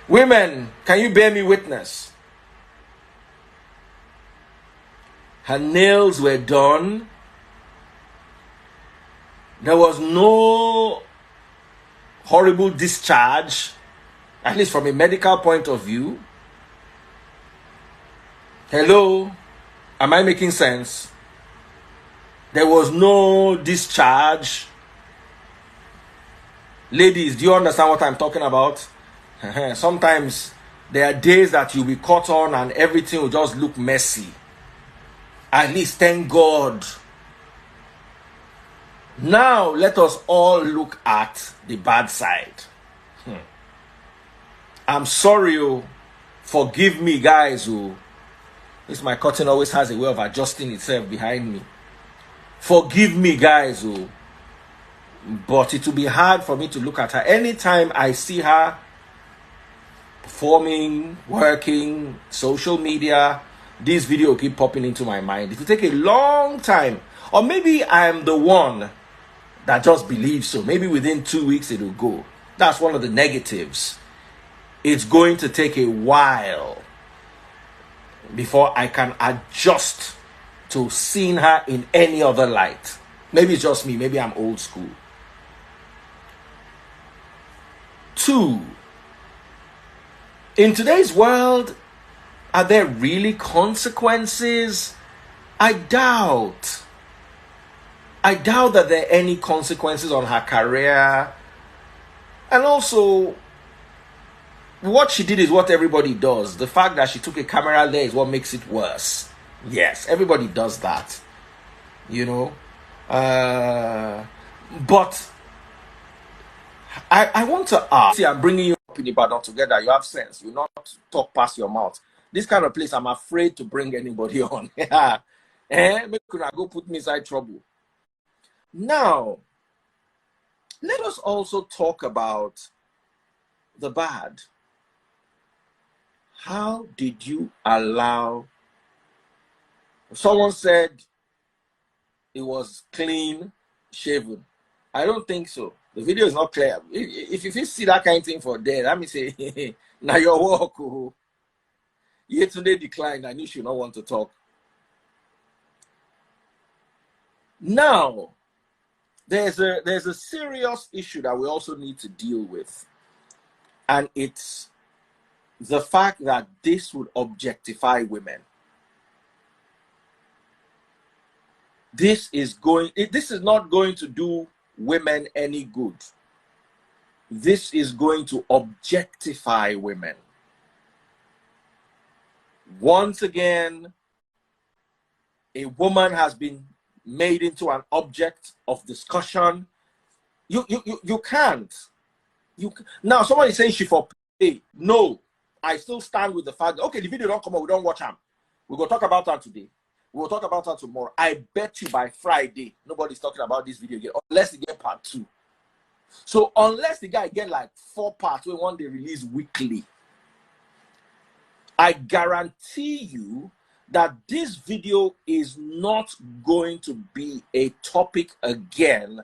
Women, can you bear me witness? Her nails were done. There was no horrible discharge, at least from a medical point of view. Hello? Am I making sense? There was no discharge. Ladies, do you understand what I'm talking about? Sometimes there are days that you'll be caught on and everything will just look messy. At least thank God. Now let us all look at the bad side. I'm sorry, oh. Forgive me, guys. Oh. This my curtain always has a way of adjusting itself behind me. Forgive me, guys. Oh. But it will be hard for me to look at her. Anytime I see her performing, working, social media, this video will keep popping into my mind. It will take a long time. Or maybe I'm the one that just believes so. Maybe within 2 weeks it will go. That's one of the negatives. It's going to take a while before I can adjust to seeing her in any other light. Maybe it's just me. Maybe I'm old school. 2. In today's world, are there really consequences? I doubt. I doubt that there are any consequences on her career. And also, what she did is what everybody does. The fact that she took a camera there is what makes it worse. Yes, everybody does that. You know. But I want to ask. See, I'm bringing you up in Ibadan together. You have sense. You not talk past your mouth. This kind of place, I'm afraid to bring anybody on. Make I go put me inside trouble. Now, let us also talk about the bad. How did you allow? Someone said it was clean shaven. I don't think so. The video is not clear. If you see that kind of thing for there, let me say, now your work. Yet today declined. I knew you not want to talk. Now, there's a serious issue that we also need to deal with, and it's the fact that this would objectify women. This is not going to do women any good. This is going to objectify women. Once again, a woman has been made into an object of discussion. You can't. Now someone is saying she for pay. No, I still stand with the fact that, okay, the video don't come out, we don't watch them. We're going to talk about her today. We'll talk about her tomorrow. I bet you by Friday, nobody's talking about this video again, unless they get part 2. So unless the guy get like 4 parts, we want they release weekly, I guarantee you that this video is not going to be a topic again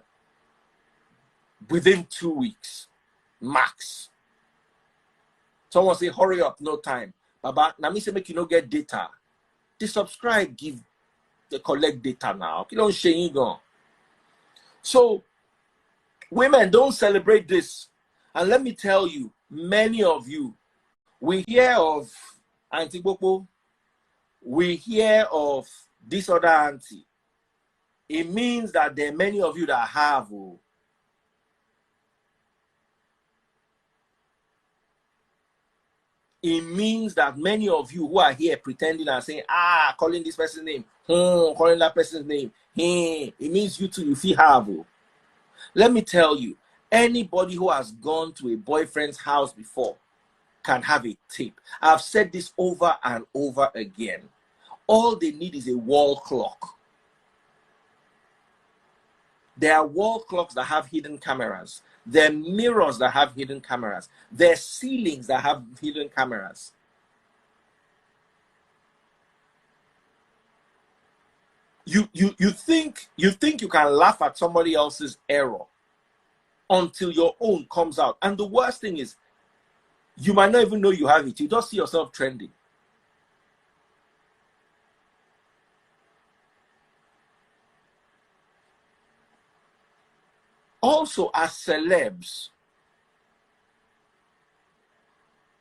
within 2 weeks, max. Someone say, hurry up, no time. Baba, now me say make you no get data. The subscribe, give the collect data now. You don't share go. So, women, don't celebrate this. And let me tell you, many of you, we hear of Auntie Bopo, we hear of this other auntie. It means that there are many of you that have. It means that many of you who are here pretending and saying, calling this person's name, calling that person's name, it means you too, you feel have. Let me tell you, anybody who has gone to a boyfriend's house before can have a tape. I've said this over and over again. All they need is a wall clock. There are wall clocks that have hidden cameras. There are mirrors that have hidden cameras. There are ceilings that have hidden cameras. You think you can laugh at somebody else's error. until your own comes out. And the worst thing is, you might not even know you have it. You just see yourself trending. Also, as celebs,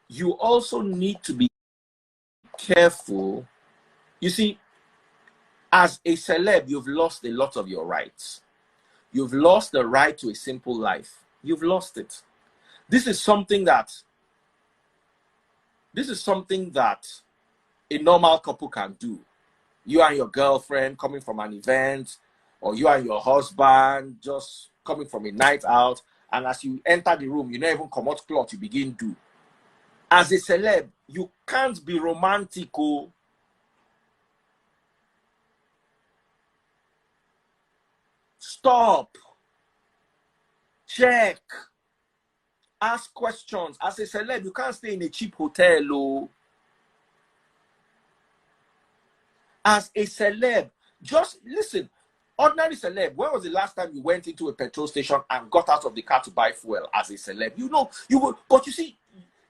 you also need to be careful. You see, as a celeb, you've lost a lot of your rights. You've lost the right to a simple life. You've lost it. This is something that a normal couple can do. You and your girlfriend coming from an event, or you and your husband just coming from a night out, and as you enter the room, you don't even come out cloth, you begin to. As a celeb, you can't be romantic. Stop. Check. Ask questions. As a celeb, you can't stay in a cheap hotel. As a celeb, just listen. Ordinary celeb, when was the last time you went into a petrol station and got out of the car to buy fuel as a celeb? You know, you would, but you see,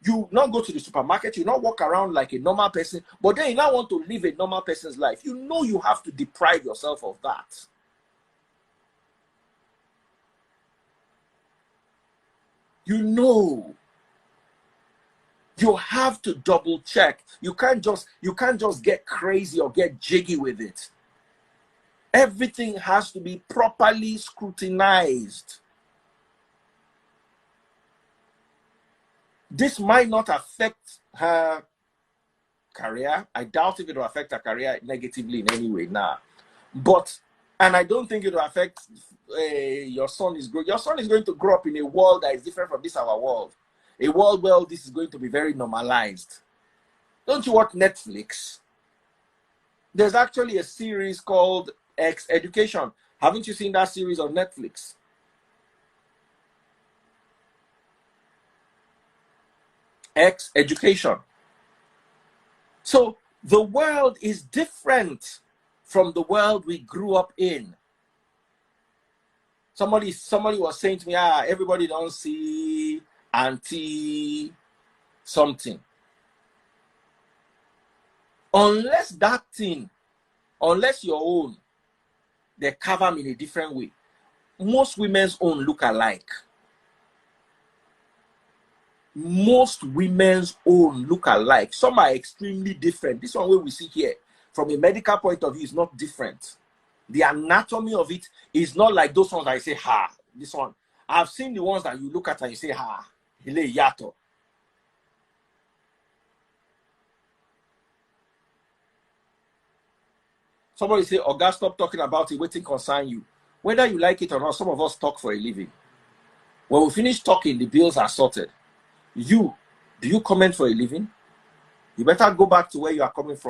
you not go to the supermarket, you not walk around like a normal person, but then you now want to live a normal person's life. You know you have to deprive yourself of that. You know. You have to double check. You can't just get crazy or get jiggy with it. Everything has to be properly scrutinized. This might not affect her career. I doubt if it will affect her career negatively in any way now. But, and I don't think it will affect your son is growing. Your son is going to grow up in a world that is different from this our world. A world where this is going to be very normalized. Don't you watch Netflix? There's actually a series called Sex Education. Haven't you seen that series on Netflix? Sex Education. So the world is different from the world we grew up in. Somebody was saying to me, everybody don't see auntie something. Unless your own, they carve them in a different way. Most women's own look alike. Most women's own look alike. Some are extremely different. This one where we see here, from a medical point of view, is not different. The anatomy of it is not like those ones that I say, this one. I've seen the ones that you look at and you say, hele yato. Somebody say, Oga, stop talking about it, waiting concern you. Whether you like it or not, some of us talk for a living. When we finish talking, the bills are sorted. Do you comment for a living? You better go back to where you are coming from.